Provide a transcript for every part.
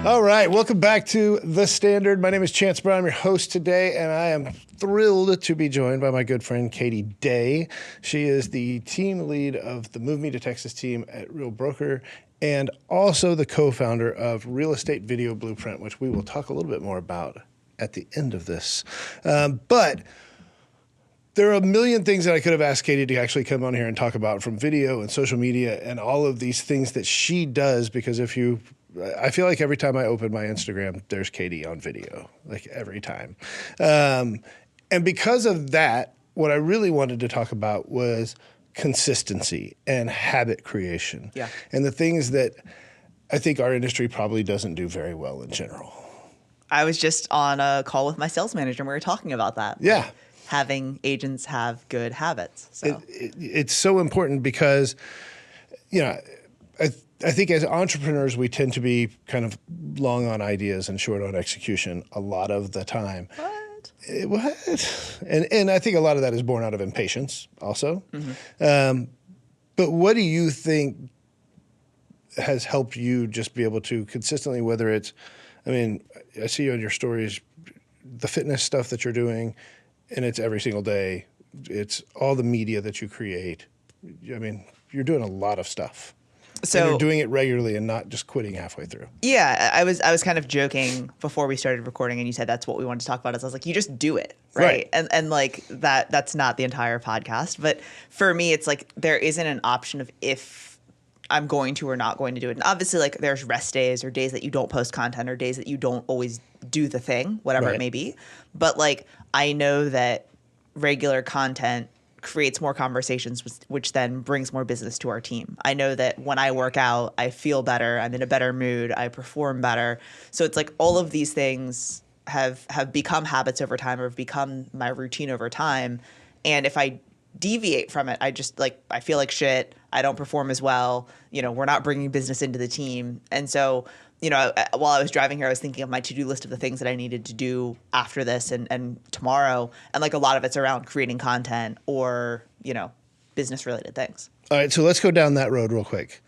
All right, welcome back to The Standard. My name is Chance Brown. I'm your host today, and I am thrilled to be joined by my good friend Katie Day. She is the team lead of the Move Me to Texas team at Real Broker and also the co-founder of Real Estate Video Blueprint, which we will talk a little bit more about at the end of this. But there are a million things that I could have asked Katie to actually come on here and talk about, from video and social media and all of these things that she does, because I feel like every time I open my Instagram, there's Katie on video, like every time. And because of that, what I really wanted to talk about was consistency and habit creation. Yeah. And the things that I think our industry probably doesn't do very well in general. I was just on a call with my sales manager and we were talking about that. Yeah. Like having agents have good habits. So It's so important because, I think as entrepreneurs, we tend to be kind of long on ideas and short on execution a lot of the time. What? And I think a lot of that is born out of impatience also. Mm-hmm. But what do you think has helped you just be able to consistently, whether it's, I see on your stories, the fitness stuff that you're doing, and it's every single day. It's all the media that you create. You're doing a lot of stuff. So and you're doing it regularly and not just quitting halfway through. Yeah, I was kind of joking before we started recording, and you said that's what we wanted to talk about. I was like, you just do it, right? And like that's not the entire podcast. But for me, it's like there isn't an option of if I'm going to or not going to do it. And obviously, like there's rest days or days that you don't post content or days that you don't always do the thing, whatever it may be. But like I know that regular content creates more conversations, which then brings more business to our team. I know that when I work out, I feel better. I'm in a better mood. I perform better. So it's like all of these things have become habits over time, or have become my routine over time. And if I deviate from it, I feel like shit. I don't perform as well. We're not bringing business into the team. And so, while I was driving here, I was thinking of my to-do list of the things that I needed to do after this and tomorrow. And like a lot of it's around creating content or, business related things. All right. So let's go down that road real quick.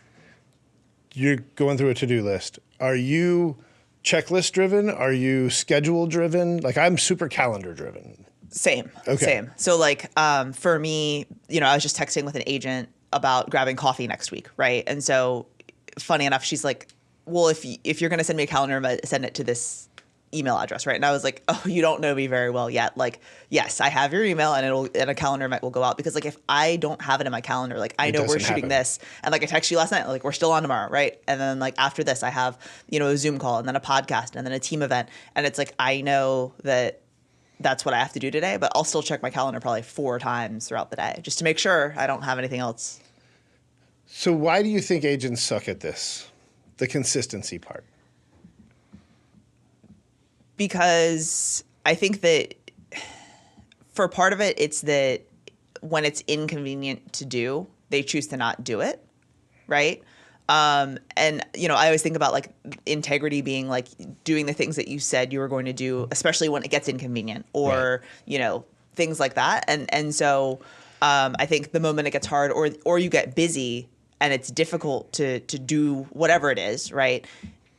You're going through a to-do list. Are you checklist driven? Are you schedule driven? Like I'm super calendar driven. Same. Okay. Same. So like, for me, I was just texting with an agent about grabbing coffee next week. Right. And so funny enough, she's like, well, if you're going to send me a calendar, send it to this email address, right? And I was like, oh, you don't know me very well yet. Like, yes, I have your email, and a calendar invite will go out, because like if I don't have it in my calendar, like I know we're shooting this, and like I text you last night, like we're still on tomorrow, right? And then like after this, I have a Zoom call, and then a podcast, and then a team event, and it's like I know that that's what I have to do today, but I'll still check my calendar probably 4 times throughout the day just to make sure I don't have anything else. So why do you think agents suck at this? The consistency part. Because I think that for part of it, it's that when it's inconvenient to do, they choose to not do it, right? And, I always think about like integrity being like doing the things that you said you were going to do, especially when it gets inconvenient or, things like that. And so I think the moment it gets hard or you get busy and it's difficult to do whatever it is, right?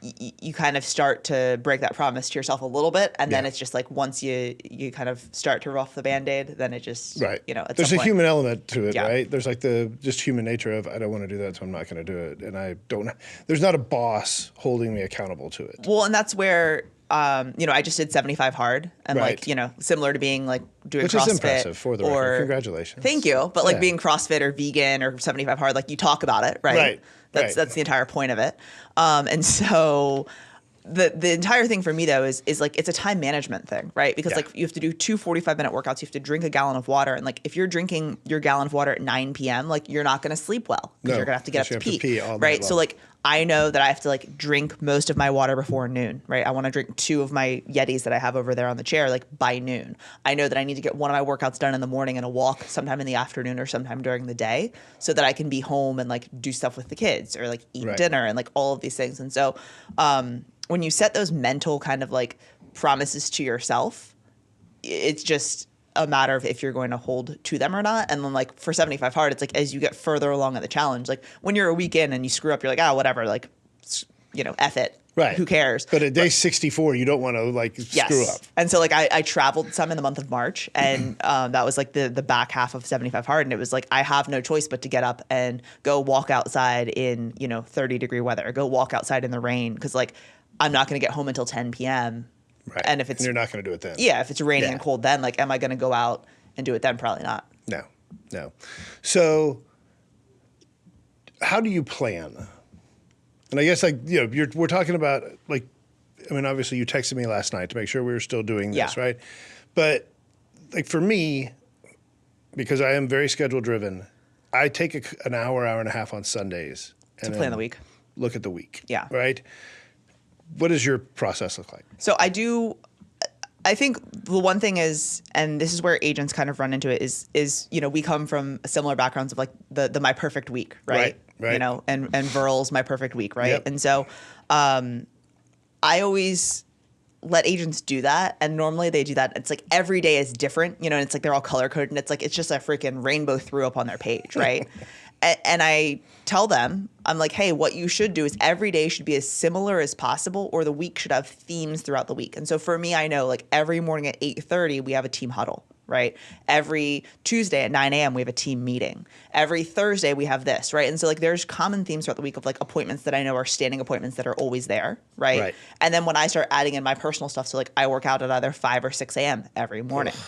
You kind of start to break that promise to yourself a little bit. And then it's just like once you kind of start to rough the Band-Aid, then it just, at there's a human element to it, right? There's like the just human nature of I don't want to do that, so I'm not going to do it. And there's not a boss holding me accountable to it. Well, and that's where, I just did 75 hard and similar to being like doing Which CrossFit. Which is impressive for the record. Congratulations. Thank you. But like being CrossFit or vegan or 75 hard, like you talk about it, right? That's the entire point of it. And so the entire thing for me though is like it's a time management thing, right? Because like you have to do 2 45-minute workouts, you have to drink a gallon of water, and like if you're drinking your gallon of water at 9 p.m., like you're not going to sleep well because you're going to have to get up to pee, right? So like I know that I have to like drink most of my water before noon, right? I want to drink 2 of my Yetis that I have over there on the chair like by noon. I know that I need to get one of my workouts done in the morning and a walk sometime in the afternoon or sometime during the day so that I can be home and like do stuff with the kids or like eat dinner and like all of these things. And so when you set those mental kind of like promises to yourself, it's just a matter of if you're going to hold to them or not. And then like for 75 hard, it's like as you get further along in the challenge, like when you're a week in and you screw up, you're like, whatever, like, F it. Right. who cares? But at day 64, you don't want to like screw up. And so like I traveled some in the month of March, and that was like the back half of 75 hard, and it was like I have no choice but to get up and go walk outside in 30-degree weather, or go walk outside in the rain, because like I'm not going to get home until 10 p.m. Right. And if it's you're not going to do it then. Yeah, if it's raining and cold, then like am I going to go out and do it then? Probably not. No. So how do you plan? And I guess like we're talking about like, I mean, obviously you texted me last night to make sure we were still doing this, right? But like for me, because I am very schedule driven, I take an hour and a half on Sundays to plan the week. Look at the week. Yeah. Right. What does your process look like? So I think the one thing is, and this is where agents kind of run into it, is we come from similar backgrounds of like the my perfect week, right? Right. And Verl's my perfect week, right? Yep. And so I always let agents do that, and normally they do that. It's like every day is different, and it's like they're all color coded, and it's like it's just a freaking rainbow threw up on their page, right? And I tell them, I'm like, hey, what you should do is every day should be as similar as possible, or the week should have themes throughout the week. And so for me, I know like every morning at 8:30 we have a team huddle, right? Every Tuesday at 9 a.m. we have a team meeting. Every Thursday we have this, right? And so like there's common themes throughout the week of like appointments that I know are standing appointments that are always there, right? And then when I start adding in my personal stuff, so like I work out at either 5 or 6 a.m. every morning. Ugh.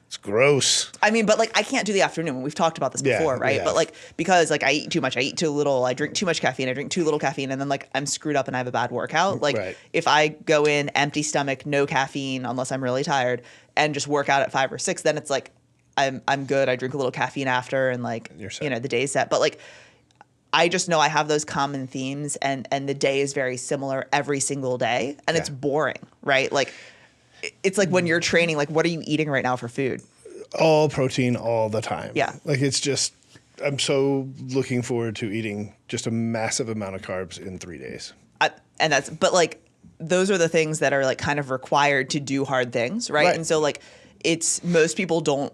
It's gross. I mean, but like I can't do the afternoon. We've talked about this before, right? Yeah. But like because like I eat too much, I eat too little, I drink too much caffeine, I drink too little caffeine, and then like I'm screwed up and I have a bad workout. Like if I go in empty stomach, no caffeine, unless I'm really tired, and just work out at 5 or 6, then it's like I'm good. I drink a little caffeine after, and like the day's set. But like I just know I have those common themes, and the day is very similar every single day, and it's boring, right? Like it's like when you're training, like what are you eating right now for food? All protein all the time. Yeah. Like it's just, I'm so looking forward to eating just a massive amount of carbs in 3 days. But like, those are the things that are like kind of required to do hard things, right? And so like, it's most people don't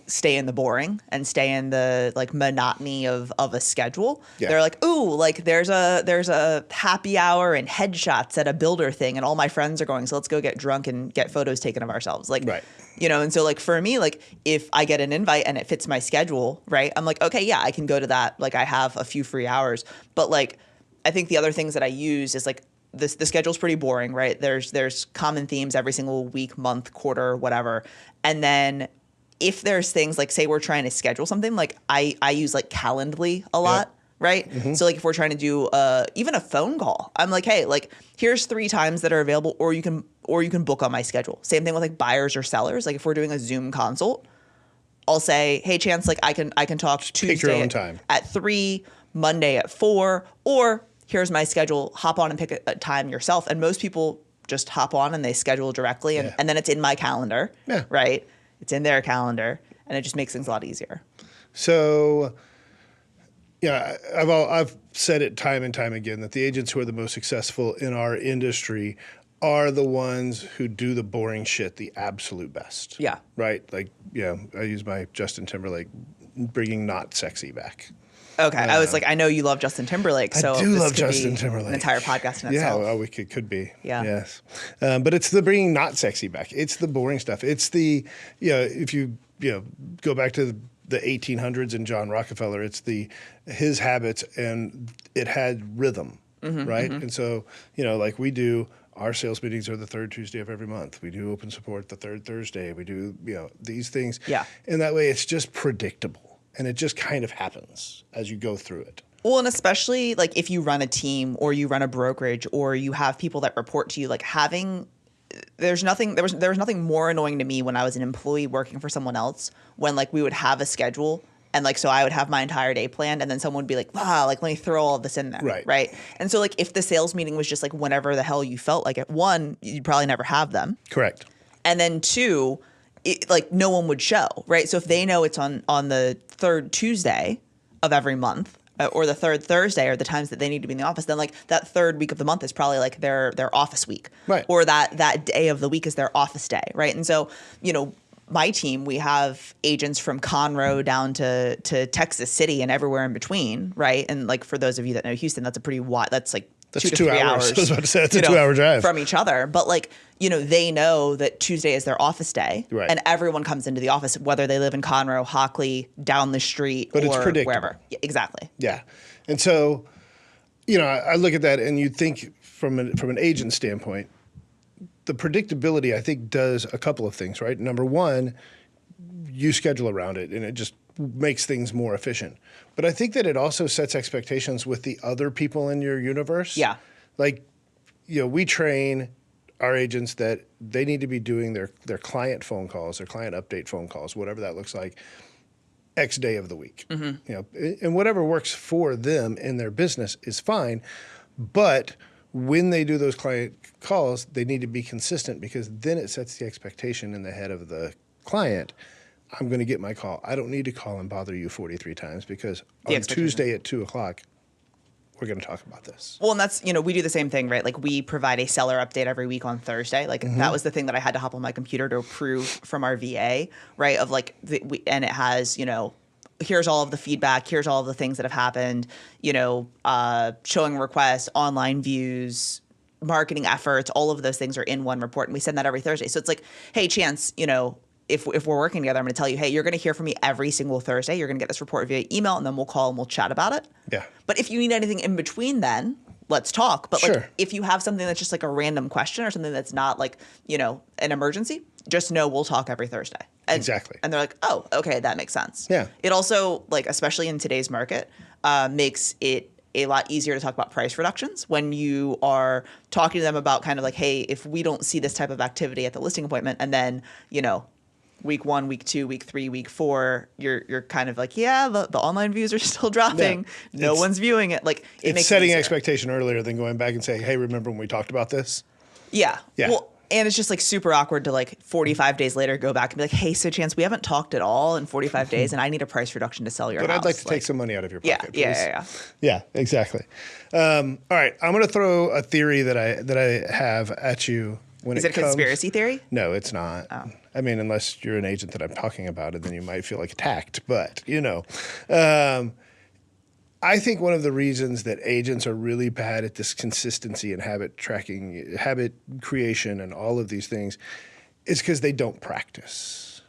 stay in the boring and stay in the like monotony of a schedule. Yeah. They're like, ooh, like there's a happy hour and headshots at a builder thing, and all my friends are going, so let's go get drunk and get photos taken of ourselves. Like, and so like for me, like if I get an invite and it fits my schedule, right? I'm like, okay, yeah, I can go to that. Like I have a few free hours. But like I think the other things that I use is like the schedule's pretty boring, right? There's common themes every single week, month, quarter, whatever. And then if there's things like, say we're trying to schedule something, like I use like Calendly a lot, right? Mm-hmm. So like if we're trying to do even a phone call, I'm like, hey, like here's 3 times that are available, or you can book on my schedule. Same thing with like buyers or sellers. Like if we're doing a Zoom consult, I'll say, hey, Chance, like I can talk Tuesday at 3, Monday at 4, or here's my schedule, hop on and pick a time yourself. And most people just hop on and they schedule directly, and then it's in my calendar, right? It's in their calendar, and it just makes things a lot easier. So, I've said it time and time again that the agents who are the most successful in our industry are the ones who do the boring shit the absolute best. Yeah. Right? Like, I use my Justin Timberlake bringing not sexy back. Okay, I was like, I know you love Justin Timberlake, so I do love Justin Timberlake. An entire podcast in itself. Yeah, well, could be. Yeah. Yes, but it's the bringing not sexy back. It's the boring stuff. It's the if you go back to the 1800s and John Rockefeller, it's his habits, and it had rhythm, right? Mm-hmm. And so like we do. Our sales meetings are the 3rd Tuesday of every month. We do open support the 3rd Thursday. We do these things. Yeah, and that way it's just predictable. And it just kind of happens as you go through it. Well, and especially like if you run a team or you run a brokerage or you have people that report to you, like there was nothing more annoying to me when I was an employee working for someone else, when like we would have a schedule and like so I would have my entire day planned, and then someone would be like, like let me throw all of this in there. Right. And so like if the sales meeting was just like whenever the hell you felt like it, 1, you'd probably never have them. Correct. And then 2, like no one would show, right? So if they know it's on the 3rd Tuesday of every month, or the 3rd Thursday, or the times that they need to be in the office, then like that 3rd week of the month is probably like their office week, right? Or that day of the week is their office day, right? And so my team, we have agents from Conroe down to Texas City and everywhere in between, right? And like for those of you that know Houston, that's a pretty wide, that's like That's 2 to 2 3 hours. hours. I was about to say, that's a you know, 2-hour drive. from each other. But like, they know that Tuesday is their office day, Right. and everyone comes into the office, whether they live in Conroe, Hockley, down the street, But or it's predictable. wherever. Yeah, exactly. Yeah. And so, I look at that and you think from an agent standpoint, the predictability, I think, does a couple of things, right? Number one, you schedule around it and it just makes things more efficient. But I think that it also sets expectations with the other people in your universe. Yeah. Like, we train our agents that they need to be doing their client phone calls, their client update phone calls, whatever that looks like, X day of the week. And whatever works for them in their business is fine. But when they do those client calls, they need to be consistent, because then it sets the expectation in the head of the client. I'm going to get my call. I don't need to call and bother you 43 times, because on Tuesday at 2:00, we're going to talk about this. Well, and that's, we do the same thing, right? Like, we provide a seller update every week on Thursday. Like, that was the thing that I had to hop on my computer to approve from our VA, right? Of like, and it has, here's all of the feedback, here's all of the things that have happened, showing requests, online views, marketing efforts, all of those things are in one report, and we send that every Thursday. So it's like, hey, Chance, if we're working together, I'm going to tell you, hey, you're going to hear from me every single Thursday. You're going to get this report via email, and then we'll call and we'll chat about it. Yeah. But if you need anything in between, then let's talk. But Sure. like, if you have something that's just like a random question or something that's not like, an emergency, just know we'll talk every Thursday. Exactly. And they're like, oh, okay, that makes sense. Yeah. It also, like, especially in today's market, makes it a lot easier to talk about price reductions when you are talking to them about kind of like, hey, if we don't see this type of activity at the listing appointment, and then, week 1, week 2, week 3, week 4, you're kind of like, yeah, the online views are still dropping. Yeah. No one's viewing it. Like, it makes setting it expectation earlier than going back and saying, hey, remember when we talked about this? Yeah. Yeah. Well, and it's just like super awkward to like 45 days later go back and be like, hey, so Chance, we haven't talked at all in 45 days, and I need a price reduction to sell your house. But I'd like to take some money out of your pocket, please. Yeah. Yeah, exactly. All right, I'm going to throw a theory that I have at you. Is it a conspiracy theory? No, it's not. Oh. I mean, unless you're an agent that I'm talking about, and then you might feel like attacked. But, I think one of the reasons that agents are really bad at this consistency and habit tracking, habit creation, and all of these things is because they don't practice.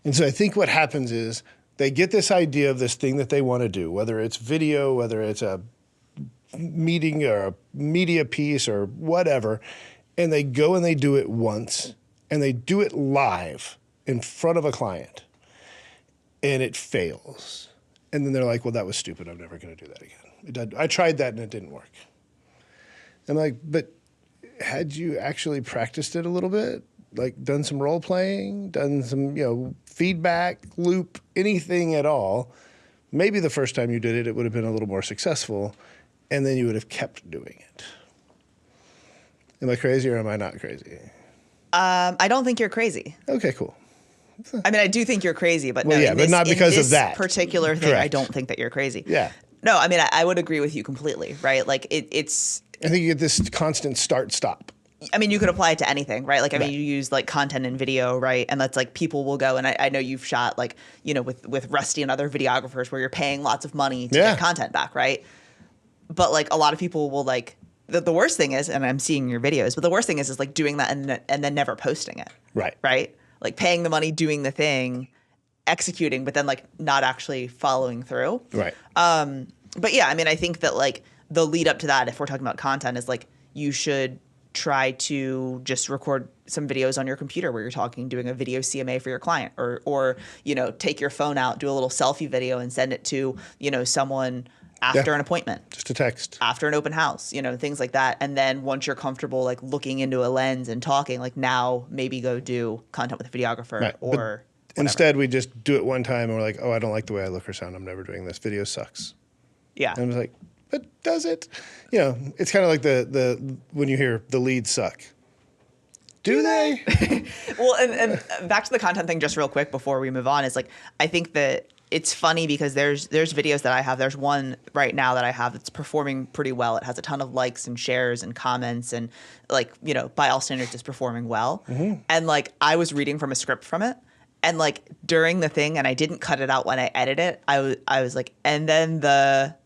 And so I think what happens is they get this idea of this thing that they want to do, whether it's video, whether it's a meeting or a media piece or whatever, and they go and they do it once, and they do it live in front of a client, and it fails. And then they're like, well, that was stupid. I'm never going to do that again. I tried that and it didn't work. I'm like, but had you actually practiced it a little bit? Like done some role playing, done some, feedback loop, anything at all? Maybe the first time you did it, it would have been a little more successful, and then you would have kept doing it. Am I crazy or am I not crazy? I don't think you're crazy. Okay, cool. I mean, I do think you're crazy, but well, no, yeah, but not because of that particular thing. Correct. I don't think that you're crazy. Yeah. No, I mean, I would agree with you completely, right? Like it's. I think you get this constant start-stop. I mean, you could apply it to anything, right? Like, I mean, you use like content and video, right? And that's like people will go, and I know you've shot like, with Rusty and other videographers where you're paying lots of money to get content back, right? But like a lot of people will like, the worst thing is, and I'm seeing your videos, but the worst thing is like doing that and then never posting it. Right. Right? Like paying the money, doing the thing, executing, but then like not actually following through. Right. But yeah, I mean, I think that like the lead up to that, if we're talking about content, is like you should try to just record some videos on your computer where you're talking, doing a video CMA for your client, or take your phone out, do a little selfie video and send it to, someone after an appointment. Just a text. After an open house, things like that. And then once you're comfortable like looking into a lens and talking, like now maybe go do content with a videographer right. or whatever. Instead we just do it one time and we're like, oh, I don't like the way I look or sound. I'm never doing this. Video sucks. Yeah. And I was like, but does it? It's kind of like the when you hear the leads suck. Do they? Well, and back to the content thing just real quick before we move on is like, I think that it's funny because there's videos that I have. There's one right now that I have that's performing pretty well. It has a ton of likes and shares and comments and like, by all standards is performing well. Mm-hmm. And like, I was reading from a script from it. And like during the thing, and I didn't cut it out when I edited it, I was like, and then the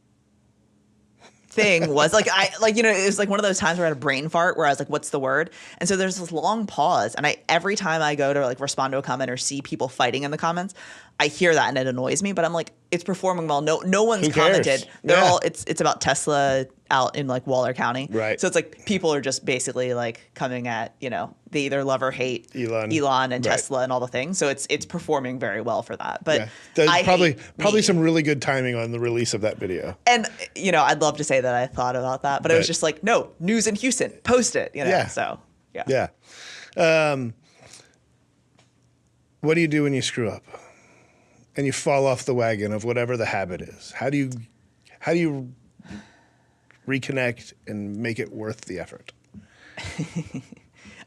thing was like, it was like one of those times where I had a brain fart where I was like, what's the word? And so there's this long pause. And every time I go to like respond to a comment or see people fighting in the comments, I hear that and it annoys me, but I'm like, it's performing well. No one's commented. They're all, it's about Tesla out in like Waller County. Right. So it's like people are just basically like coming at, they either love or hate Elon and Tesla and all the things. So it's performing very well for that. But probably some really good timing on the release of that video. And, I'd love to say that I thought about that, but it was just like, no, news in Houston, post it, Yeah. So, yeah. Yeah. What do you do when you screw up and you fall off the wagon of whatever the habit is? How do you reconnect and make it worth the effort?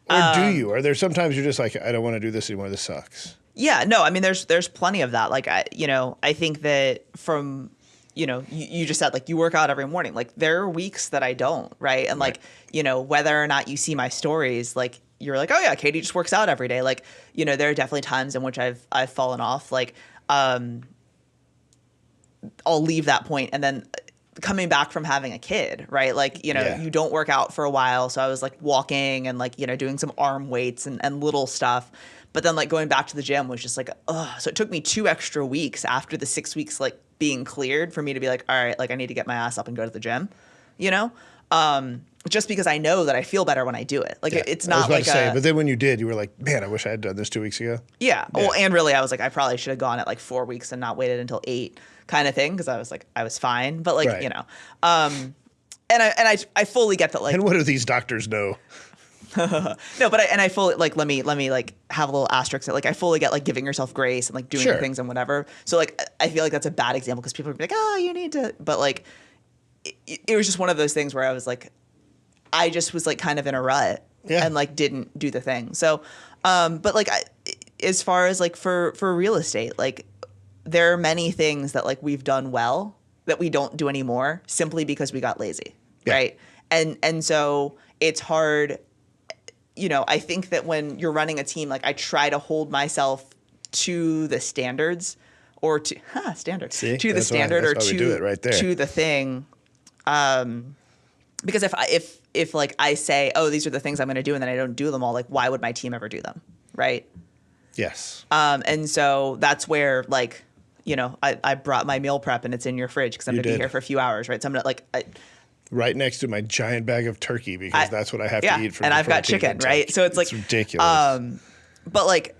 Or do you? Are there sometimes you're just like, I don't want to do this anymore, this sucks? Yeah, no, I mean, there's plenty of that. Like, I think that from, you just said, like, you work out every morning. Like, there are weeks that I don't, right? And, like, whether or not you see my stories, like, you're like, oh, yeah, Katie just works out every day. Like, there are definitely times in which I've fallen off. Like, I'll leave that point and then coming back from having a kid, right? Like, you don't work out for a while. So I was like walking and like, doing some arm weights and little stuff. But then like going back to the gym was just like, ugh. So it took me 2 extra weeks after the 6 weeks, like being cleared for me to be like, all right, like I need to get my ass up and go to the gym, just because I know that I feel better when I do it. Like it's not like but then when you did, you were like, man, I wish I had done this 2 weeks ago. Yeah. Well, and really I was like, I probably should have gone at like 4 weeks and not waited until 8 kind of thing. Because I was like, I was fine. But like, and I fully get that. Like, and what do these doctors know? No, but I fully like, let me like have a little asterisk that like, I fully get like giving yourself grace and like doing the things and whatever. So like, I feel like that's a bad example because people are like, oh, you need to, but like, it was just one of those things where I was like, I just was like kind of in a rut and like didn't do the thing. So, but like as far as like for real estate, like there are many things that like we've done well that we don't do anymore simply because we got lazy. Right. And so it's hard, I think that when you're running a team, like I try to hold myself to the standards or to standards to the standard or to the thing. Because if like I say, oh, these are the things I'm going to do, and then I don't do them all, like, why would my team ever do them? Right. Yes. And so that's where like, I brought my meal prep and it's in your fridge because I'm going to be here for a few hours. Right. So I'm going to like, right next to my giant bag of turkey because that's what I have to eat for. And I've got chicken. Right. So it's like ridiculous. But like,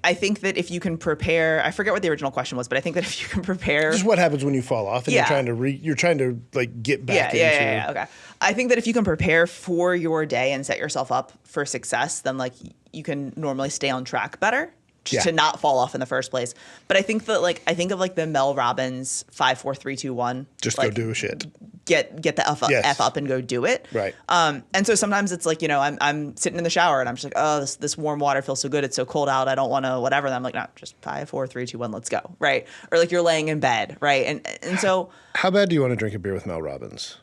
I think that if you can prepare, I forget what the original question was, but I think that if you can prepare, just what happens when you fall off and you're trying to like get back into. Okay. I think that if you can prepare for your day and set yourself up for success, then like you can normally stay on track better to not fall off in the first place. But I think that like, I think of like the Mel Robbins 5, 4, 3, 2, 1. Just like, go do shit. Get the F up and go do it. Right. And so sometimes it's like, I'm sitting in the shower and I'm just like, oh, this warm water feels so good. It's so cold out. I don't want to whatever. And I'm like, no, just 5, 4, 3, 2, 1, let's go. Right. Or like you're laying in bed. Right. And so. How bad do you want to drink a beer with Mel Robbins?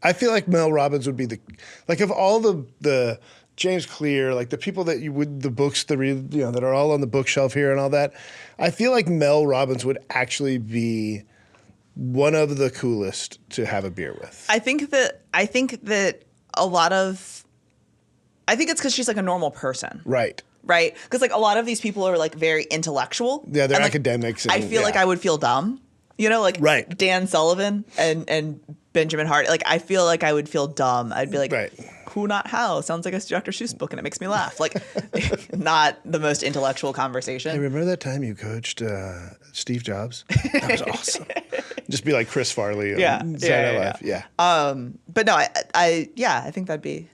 I feel like Mel Robbins would be like of all the James Clear, like the people that you would, the books that read, that are all on the bookshelf here and all that. I feel like Mel Robbins would actually be one of the coolest to have a beer with. I think that it's because she's like a normal person. Right. Right. Because like a lot of these people are like very intellectual. Yeah, they're like, academics. I feel like I would feel dumb. Like Dan Sullivan and Benjamin Hart. Like I feel like I would feel dumb. I'd be like, who, not how? Sounds like a Dr. Seuss book and it makes me laugh. Like not the most intellectual conversation. Hey, remember that time you coached Steve Jobs? That was awesome. Just be like Chris Farley. Yeah. But no, I think that'd be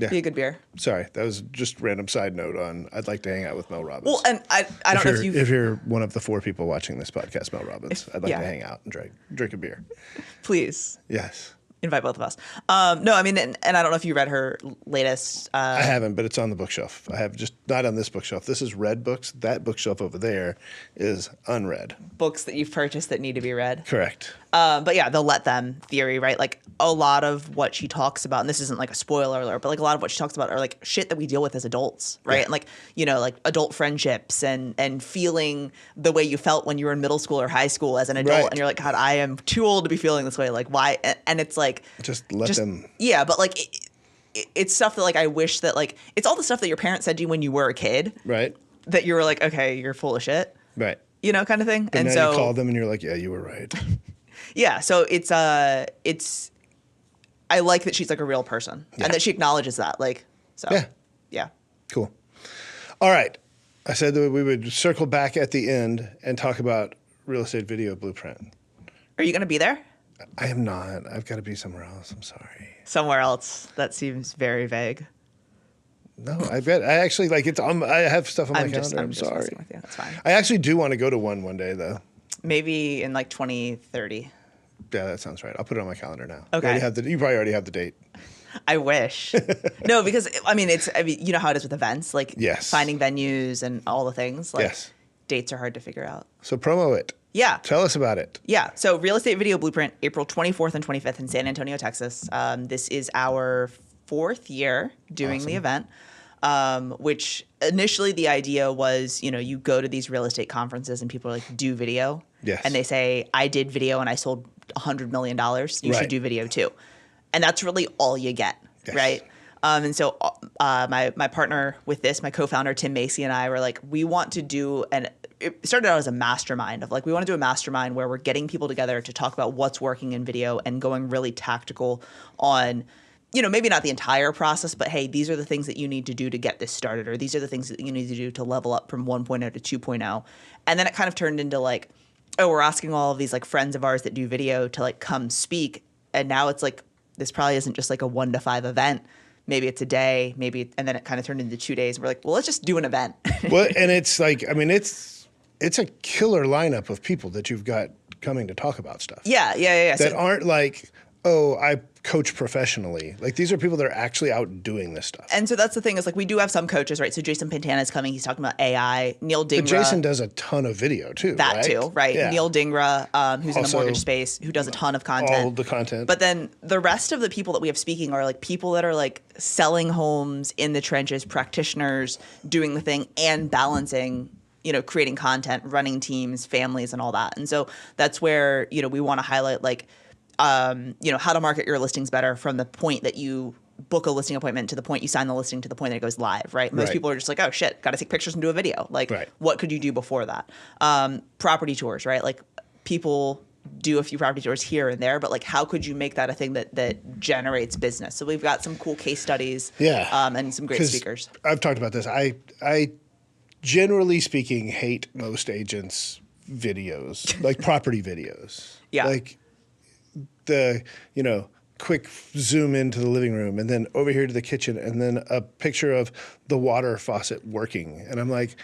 a good beer. Sorry, that was just random side note on I'd like to hang out with Mel Robbins. Well, and I don't know if you're one of the 4 people watching this podcast, Mel Robbins, I'd like to hang out and drink a beer. Please. Yes. Invite both of us. No, I mean, and I don't know if you read her latest. I haven't, but it's on the bookshelf. I have just not on this bookshelf. This is read books. That bookshelf over there is unread. Books that you've purchased that need to be read. Correct. But yeah, the let them theory, right? Like a lot of what she talks about, and this isn't like a spoiler alert, but like a lot of what she talks about are like shit that we deal with as adults, right? Yeah. And like, like adult friendships and feeling the way you felt when you were in middle school or high school as an adult. Right. And you're like, God, I am too old to be feeling this way. Like why? And it's like, Just let them. Yeah. But like, it's stuff that like, I wish that like, it's all the stuff that your parents said to you when you were a kid. Right. That you were like, okay, you're full of shit. Right. Kind of thing. But and now so you call them and you're like, yeah, you were right. Yeah, so it's I like that she's like a real person and that she acknowledges that. Like, so yeah. Cool. All right. I said that we would circle back at the end and talk about real estate video blueprint. Are you going to be there? I am not. I've got to be somewhere else. I'm sorry. Somewhere else. That seems very vague. No, I actually like it's. I have stuff on my calendar. I'm just sorry. messing with you. That's fine. I actually do want to go to one day though. Maybe in like 2030. Yeah, that sounds right. I'll put it on my calendar now. Okay. You probably already have the date. I wish. No, because I mean, you know how it is with events, like finding venues and all the things. Like, dates are hard to figure out. So promo it. Yeah. Tell us about it. Yeah. So Real Estate Video Blueprint, April 24th and 25th in San Antonio, Texas. This is our 4th year doing the event. Which initially the idea was, you go to these real estate conferences and people are like, do video. Yes. And they say, I did video and I sold $100 million. You should do video too. And that's really all you get, right? And so my partner with this, my co-founder, Tim Macy, and I were like, we want to do it started out as a mastermind of like, we want to do a mastermind where we're getting people together to talk about what's working in video and going really tactical on maybe not the entire process, but hey, these are the things that you need to do to get this started, or these are the things that you need to do to level up from 1.0 to 2.0. And then it kind of turned into like, oh, we're asking all of these like friends of ours that do video to like come speak. And now it's like, this probably isn't just like a 1 to 5 event. Maybe it's a day, and then it kind of turned into 2 days. We're like, well, let's just do an event. Well, and it's like, I mean, it's a killer lineup of people that you've got coming to talk about stuff. Yeah. That aren't like, oh, I coach professionally. Like these are people that are actually out doing this stuff. And so that's the thing is like we do have some coaches, right? So Jason Pantana is coming. He's talking about AI. Neil Dingra. But Jason does a ton of video too. That too, right? Yeah. Neil Dingra, who's also, in the mortgage space, who does a ton of content. All the content. But then the rest of the people that we have speaking are like people that are like selling homes in the trenches, practitioners doing the thing and balancing creating content, running teams, families, and all that. And so that's where, we want to highlight like, how to market your listings better from the point that you book a listing appointment to the point you sign the listing to the point that it goes live, right? Most people are just like, oh shit, got to take pictures and do a video. Like what could you do before that? Property tours, right? Like people do a few property tours here and there, but like how could you make that a thing that generates business? So we've got some cool case studies and some great speakers. I've talked about this. I generally speaking hate most agents' videos, like property videos. Yeah. Like the, quick zoom into the living room and then over here to the kitchen and then a picture of the water faucet working. And I'm like,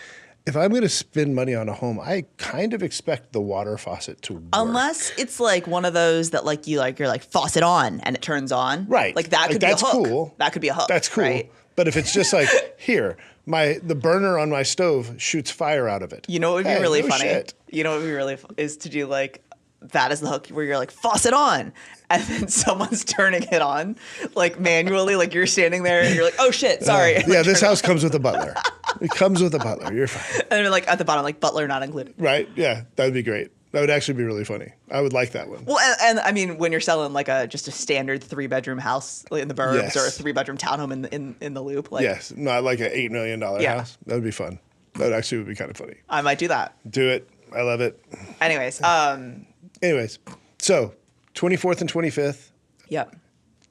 if I'm going to spend money on a home, I kind of expect the water faucet to work. Unless it's like one of those that you're like faucet on and it turns on. Right. Like that could be a hook. That's cool. That could be a hook. That's cool. Right? But if it's just like, here, the burner on my stove shoots fire out of it. You know what would be really funny? Shit. You know what would be really is to do like that is the hook where you're like faucet on and then someone's turning it on like manually, like you're standing there and you're like, oh shit, sorry. Yeah, this house comes with a butler. It comes with a butler. You're fine. And then like at the bottom, like butler not included. Right. Yeah, that would be great. That would actually be really funny. I would like that one. Well, and I mean, when you're selling like just a standard 3-bedroom house in the burbs or a 3-bedroom townhome in the loop. Like, yes, not like an $8 million house. That would be fun. That would actually be kind of funny. I might do that. Do it. I love it. Anyways, so 24th and 25th. Yep.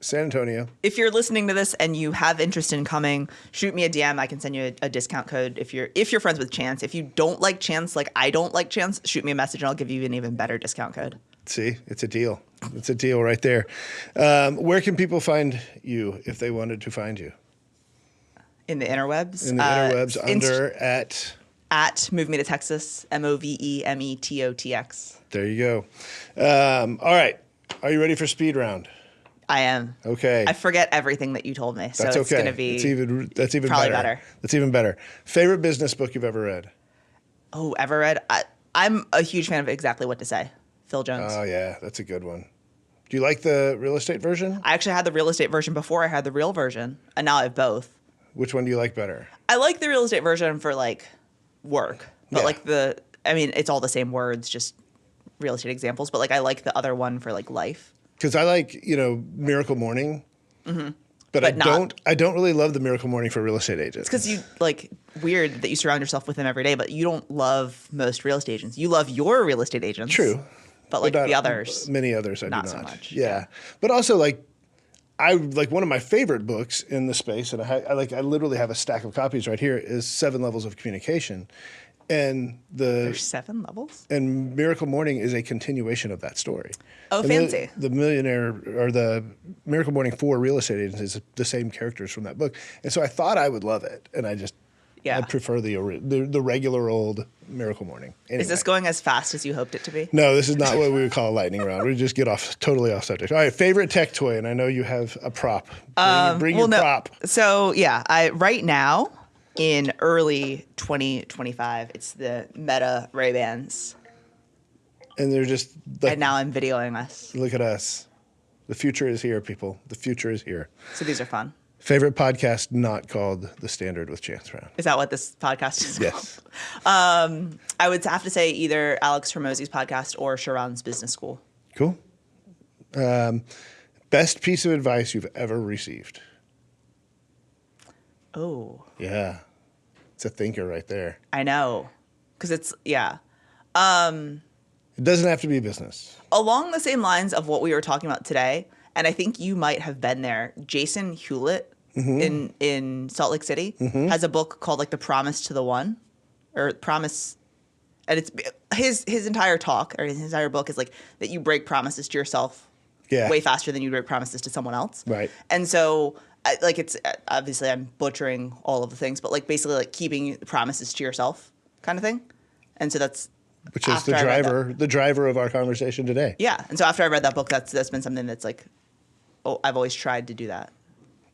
San Antonio. If you're listening to this and you have interest in coming, shoot me a DM. I can send you a discount code if you're friends with Chance. If you don't like Chance, like I don't like Chance, shoot me a message and I'll give you an even better discount code. See, it's a deal. It's a deal right there. Where can people find you if they wanted to find you? In the interwebs. In the interwebs at Move Me to Texas, MoveMeToTX. There you go. All right. Are you ready for speed round? I am. Okay. I forget everything that you told me, so that's it's going to be that's even probably better. That's even better. Favorite business book you've ever read? Oh, ever read? I'm a huge fan of Exactly What to Say. Phil Jones. Oh, yeah. That's a good one. Do you like the real estate version? I actually had the real estate version before I had the real version, and now I have both. Which one do you like better? I like the real estate version for like work, but Yeah. like it's all the same words, just real estate examples. But like I like the other one for like life. Because I like, Miracle Morning. Mm-hmm. But I don't really love the Miracle Morning for real estate agents. It's because you like weird that you surround yourself with them every day, but you don't love most real estate agents. You love your real estate agents. True. But like not the others. Many others I not do not. so much. Yeah. But also like one of my favorite books in the space, and I literally have a stack of copies right here, is 7 Levels of Communication. And There's 7 levels? And Miracle Morning is a continuation of that story. Oh, fancy. The millionaire or the Miracle Morning for real estate agents is the same characters from that book. And so I thought I would love it. And I prefer the regular old Miracle Morning. Anyway. Is this going as fast as you hoped it to be? No, this is not what we would call a lightning round. We just get totally off subject. All right, favorite tech toy, and I know you have a prop. Bring your prop. So right now in early 2025, it's the Meta Ray-Bans. And they're just and now I'm videoing us. Look at us. The future is here, people. The future is here. So these are fun. Favorite podcast not called The Standard with Chance Brown. Is that what this podcast is Yes. called? I would have to say either Alex Hormozi's podcast or Sharon's Business School. Cool. Best piece of advice you've ever received? Oh. Yeah. It's a thinker right there. I know. Because it's, yeah. It doesn't have to be business. Along the same lines of what we were talking about today, and I think you might have been there, Jason Hewlett in Salt Lake City has a book called like The Promise to the One, or Promise, and it's his entire talk or his entire book is like that you break promises to yourself way faster than you break promises to someone else. Right. And so it's obviously I'm butchering all of the things, but like basically like keeping promises to yourself kind of thing. And so that's which is the driver of our conversation today. Yeah. And so after I read that book, that's been something that's like, I've always tried to do that.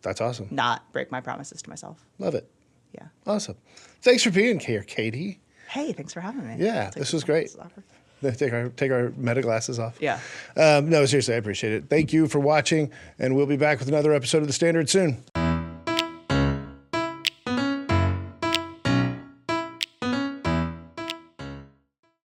That's awesome. Not break my promises to myself. Love it. Yeah. Awesome. Thanks for being here, Katie. Hey, thanks for having me. Yeah, this was great. Take our meta glasses off. Yeah. No, seriously, I appreciate it. Thank you for watching, and we'll be back with another episode of The Standard soon.